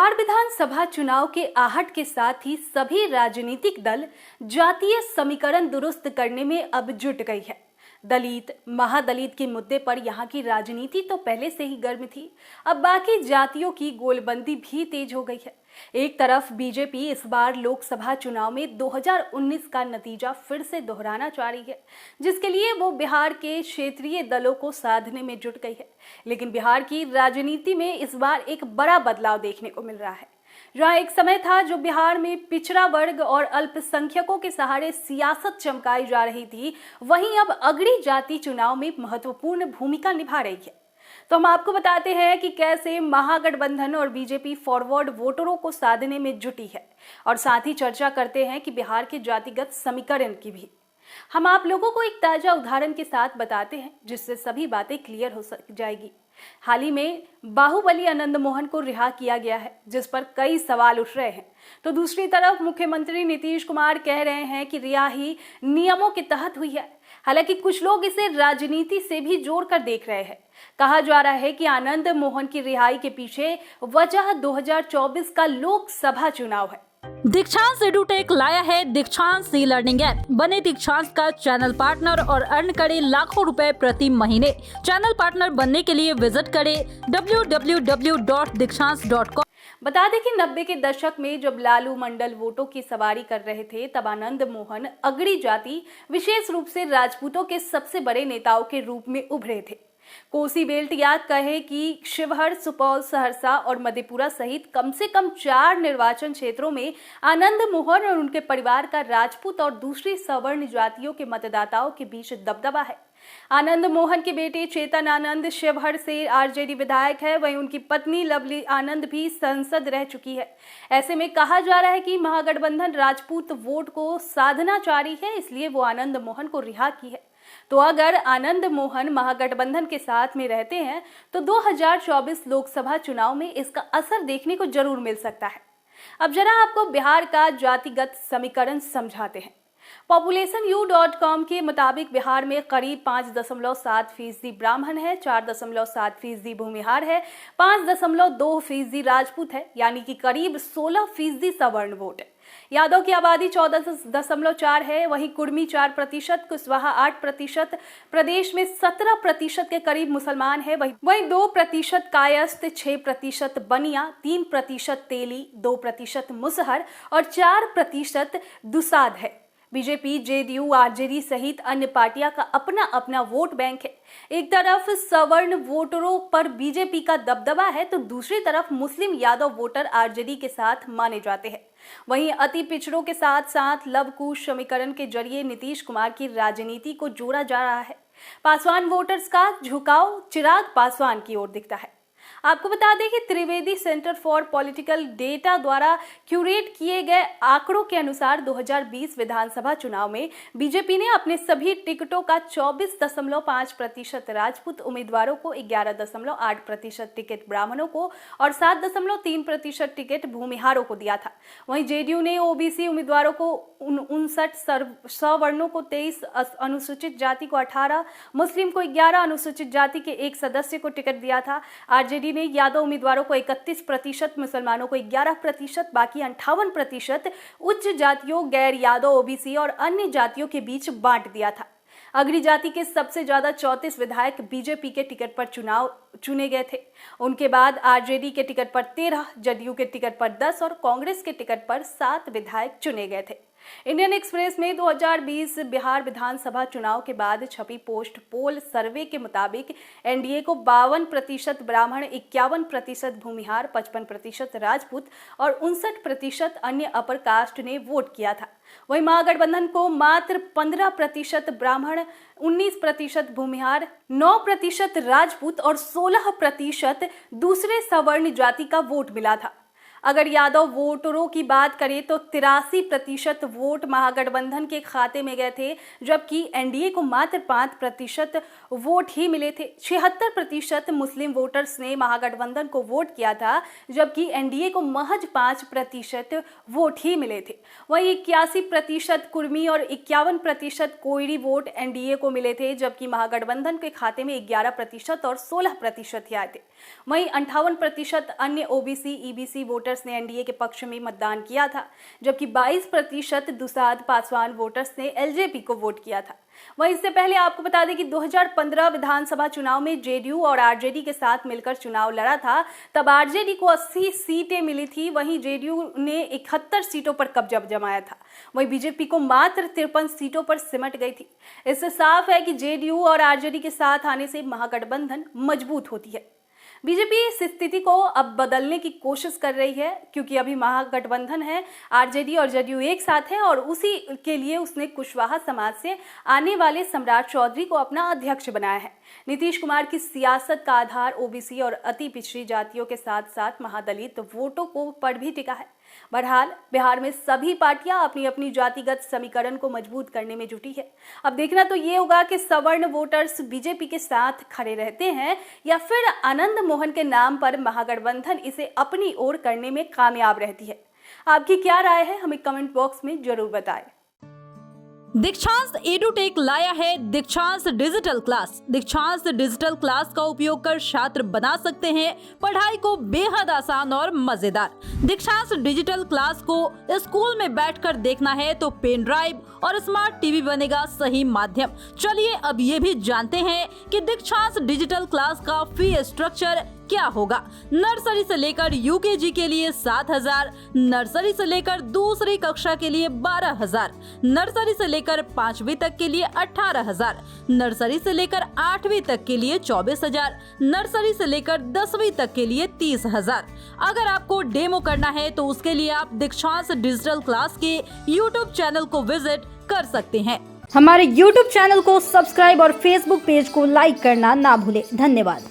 बिहार विधानसभा चुनाव के आहट के साथ ही सभी राजनीतिक दल जातीय समीकरण दुरुस्त करने में अब जुट गई है। दलित महादलित के मुद्दे पर यहाँ की राजनीति तो पहले से ही गर्म थी, अब बाकी जातियों की गोलबंदी भी तेज हो गई है। एक तरफ बीजेपी इस बार लोकसभा चुनाव में 2019 का नतीजा फिर से दोहराना चाह रही है, जिसके लिए वो बिहार के क्षेत्रीय दलों को साधने में जुट गई है। लेकिन बिहार की राजनीति में इस बार एक बड़ा बदलाव देखने को मिल रहा है। जहाँ एक समय था जो बिहार में पिछड़ा वर्ग और अल्पसंख्यकों के सहारे सियासत चमकाई जा रही थी, वहीं अब अगड़ी जाति चुनाव में महत्वपूर्ण भूमिका निभा रही है। तो हम आपको बताते हैं कि कैसे महागठबंधन और बीजेपी फॉरवर्ड वोटरों को साधने में जुटी है, और साथ ही चर्चा करते हैं कि बिहार के जातिगत समीकरण की भी। हम आप लोगों को एक ताजा उदाहरण के साथ बताते हैं, जिससे सभी बातें क्लियर हो जाएगी। हाल ही में बाहुबली आनंद मोहन को रिहा किया गया है, जिस पर कई सवाल उठ रहे हैं। तो दूसरी तरफ मुख्यमंत्री नीतीश कुमार कह रहे हैं कि रिहाई नियमों के तहत हुई है। हालांकि कुछ लोग इसे राजनीति से भी जोड़कर देख रहे हैं। कहा जा रहा है कि आनंद मोहन की रिहाई के पीछे वजह 2024 का लोकसभा चुनाव है। दीक्षांत एडुटेक लाया है दीक्षांत ई लर्निंग ऐप। बने दीक्षांत का चैनल पार्टनर और अर्न करें लाखों रुपए प्रति महीने। चैनल पार्टनर बनने के लिए विजिट करें www.दीक्षांत.com। बता दें कि 90 के दशक में जब लालू मंडल वोटों की सवारी कर रहे थे, तब आनंद मोहन अगड़ी जाति, विशेष रूप से राजपूतों के सबसे बड़े नेताओं के रूप में उभरे थे। कोसी बेल्ट या कहे कि शिवहर, सुपौल, सहरसा और मधेपुरा सहित कम से कम 4 निर्वाचन क्षेत्रों में आनंद मोहन और उनके परिवार का राजपूत और दूसरी सवर्ण जातियों के मतदाताओं के बीच दबदबा है। आनंद मोहन के बेटे चेतन आनंद शिवहर से आरजेडी विधायक है, वहीं उनकी पत्नी लवली आनंद भी सांसद रह चुकी है। ऐसे में कहा जा रहा है कि महागठबंधन राजपूत वोट को साधना चाह रही है, इसलिए वो आनंद मोहन को रिहा की है। तो अगर आनंद मोहन महागठबंधन के साथ में रहते हैं तो 2024 लोकसभा चुनाव में इसका असर देखने को जरूर मिल सकता है। अब जरा आपको बिहार का जातिगत समीकरण समझाते हैं। populationU.com के मुताबिक बिहार में करीब 5.7% ब्राह्मण है, 4.7% भूमिहार है, 5.2% राजपूत है, यानी कि करीब 16% सवर्ण वोट है। यादव की आबादी 14.4 है, वहीं कुर्मी 4%, कुशवाहा 8%, प्रदेश में 17% के करीब मुसलमान है, वहीं 2% कायस्थ, 6% बनिया, 3% तेली, 2% मुसहर और 4% दुसाद है। बीजेपी, जेडीयू, आरजेडी सहित अन्य पार्टियां का अपना अपना वोट बैंक है। एक तरफ सवर्ण वोटरों पर बीजेपी का दबदबा है, तो दूसरी तरफ मुस्लिम यादव वोटर आरजेडी के साथ माने जाते हैं। वहीं अति पिछड़ों के साथ साथ लव कुश समीकरण के जरिए नीतीश कुमार की राजनीति को जोड़ा जा रहा है। पासवान वोटर्स का झुकाव चिराग पासवान की ओर दिखता है। आपको बता दें कि Trivedi centre for political data द्वारा क्यूरेट किए गए आंकड़ों के अनुसार 2020 विधानसभा चुनाव में बीजेपी ने अपने सभी टिकटों का 24.5% राजपूत उम्मीदवारों को, 11.8% टिकट ब्राह्मणों को और 7.3% टिकट भूमिहारों को दिया था। वहीं जेडीयू ने ओबीसी उम्मीदवारों को 59, सवर्णों को 23, अनुसूचित जाति को 18, मुस्लिम को 11, अनुसूचित जाति के 1 सदस्य को टिकट दिया था। आरजेडी ने यादव उम्मीदवारों को 31%, मुसलमानों को 11%, बाकी 58% उच्च जातियों, गैर यादव, ओबीसी और अन्य जातियों के बीच बांट दिया था। अगड़ी जाति के सबसे ज्यादा 34 विधायक बीजेपी के टिकट पर चुने गए थे। उनके बाद आरजेडी के टिकट पर 13, जदयू के टिकट पर 10 और कांग्रेस के टिकट पर 7 विधायक चुने गए थे। इंडियन एक्सप्रेस में 2020 बिहार विधानसभा चुनाव के बाद छपी पोस्ट पोल सर्वे के मुताबिक एनडीए को 52% ब्राह्मण, 51% भूमिहार, 55% राजपूत और 59% अन्य अपर कास्ट ने वोट किया था। वहीं महागठबंधन को मात्र 15% ब्राह्मण, 19% भूमिहार, 9% राजपूत और 16% दूसरे सवर्ण जाति का वोट मिला था। अगर यादव वोटरों की बात करें तो 83% वोट महागठबंधन के खाते में गए थे, जबकि एनडीए को मात्र 5% वोट ही मिले थे। 76% मुस्लिम वोटर्स ने महागठबंधन को वोट किया था, जबकि एनडीए को महज 5% वोट ही मिले थे। वहीं 81% कुर्मी और 51% कोयरी वोट एनडीए को मिले थे, जबकि महागठबंधन के खाते में 11% और 16% ही आए थे। वहीं 58% अन्य ओबीसी, ईबीसी वोटर वोटर्स ने एनडीए के पक्ष में मतदान किया था, जबकि 22% दुसाध पासवान वोटर्स ने एलजेपी को वोट किया था। वहीं इससे पहले आपको बता दें कि 2015 विधानसभा चुनाव में जेडीयू और आरजेडी के साथ मिलकर चुनाव लड़ा था। तब आरजेडी को 80 सीटें मिली थी, वहीं जेडीयू ने 71 सीटों पर कब्जा जमाया था। वहीं बीजेपी को मात्र 53 सीटों पर सिमट गई थी। इससे साफ है कि जेडीयू और आरजेडी के साथ आने से महागठबंधन मजबूत होती है। बीजेपी इस स्थिति को अब बदलने की कोशिश कर रही है, क्योंकि अभी महागठबंधन है, आरजेडी और जेडीयू एक साथ है और उसी के लिए उसने कुशवाहा समाज से आने वाले सम्राट चौधरी को अपना अध्यक्ष बनाया है। नीतीश कुमार की सियासत का आधार ओबीसी और अति पिछड़ी जातियों के साथ साथ महादलित वोटों को पर भी टिका है। बहरहाल बिहार में सभी पार्टियां अपनी अपनी जातिगत समीकरण को मजबूत करने में जुटी है। अब देखना तो ये होगा कि सवर्ण वोटर्स बीजेपी के साथ खड़े रहते हैं या फिर आनंद मोहन के नाम पर महागठबंधन इसे अपनी ओर करने में कामयाब रहती है। आपकी क्या राय है, हमें कमेंट बॉक्स में जरूर बताएं। दीक्षांत एडुटेक लाया है दीक्षांत डिजिटल क्लास। दीक्षांत डिजिटल क्लास का उपयोग कर छात्र बना सकते हैं पढ़ाई को बेहद आसान और मजेदार। दीक्षांत डिजिटल क्लास को स्कूल में बैठकर देखना है तो पेन ड्राइव और स्मार्ट टीवी बनेगा सही माध्यम। चलिए अब ये भी जानते हैं कि दीक्षांत डिजिटल क्लास का फी स्ट्रक्चर क्या होगा। नर्सरी से लेकर यूकेजी के लिए 7,000, नर्सरी से लेकर दूसरी कक्षा के लिए 12,000, नर्सरी से लेकर 5वीं तक के लिए 18,000, नर्सरी से लेकर 8वीं तक के लिए 24,000, नर्सरी से लेकर 10वीं तक के लिए 30,000। अगर आपको डेमो करना है तो उसके लिए आप दीक्षांत डिजिटल क्लास के यूट्यूब चैनल को विजिट कर सकते हैं। हमारे यूट्यूब चैनल को सब्सक्राइब और फेसबुक पेज को लाइक करना ना भूलें। धन्यवाद।